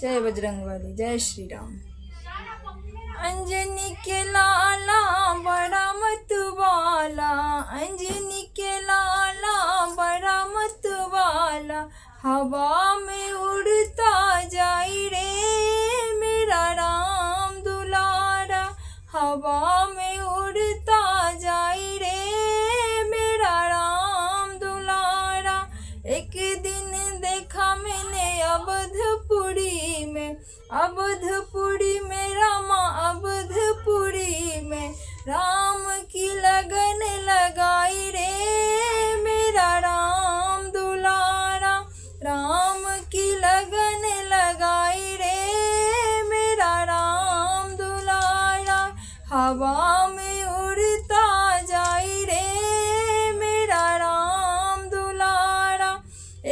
जय बजरंगबली, जय श्री राम। अंजनी के लाला बड़ा मतवाला, अंजनी के लाला बड़ा मतवाला, हवा में उड़ता जाई रे मेरा राम दुलारा, हवा में उड़ता जाई रे मेरा राम दुलारा। एक दिन देखा मैंने अवधपुरी में, अवधपुरी में रामा, अवधपुरी में राम की लगन लगाई रे मेरा राम दुलारा, राम की लगन लगाई रे मेरा राम दुलारा, हवा में उड़ता जाई रे मेरा राम दुलारा।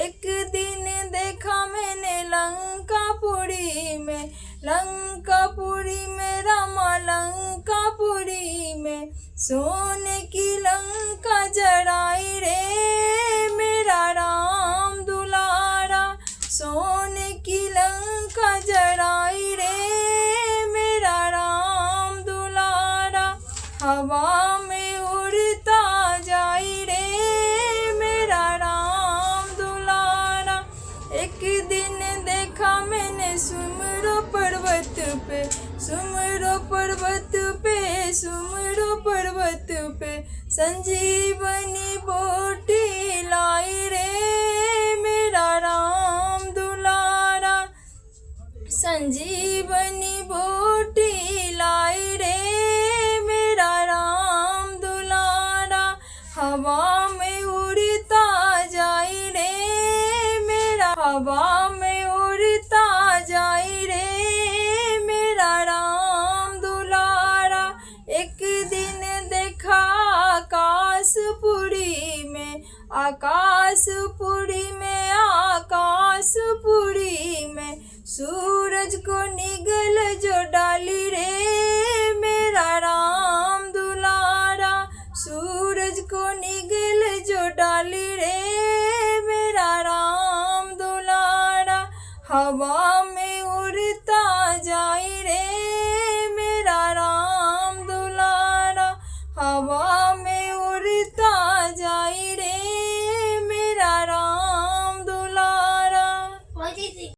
एक दिन देखा मैंने लंकापुरी में, लंकापुरी में रामा, लंकापुरी में सोने की लंका जड़ाई रे मेरा राम दुलारा, सोने की लंका जड़ाई रे मेरा राम दुलारा, हवा में उड़ता जाई रे मेरा राम दुलारा। एक दिन देखा मैंने सुमरो पर्वत पे, सुमरो पर्वत पे, सुमरो पर्वत पे संजीवनी बोटी लाई रे मेरा राम दुलारा, संजीवनी बोटी लाई रे मेरा राम दुलारा, हवा में उड़ता जाई रे मेरा, हवा में उड़ता जाई रे मेरा राम दुलारा। एक दिन देखा आकाशपुरी में, आकाशपुरी में, आकाशपुरी में सूरज को निगल जो डाली रे मेरा राम दुलारा, सूरज को निगल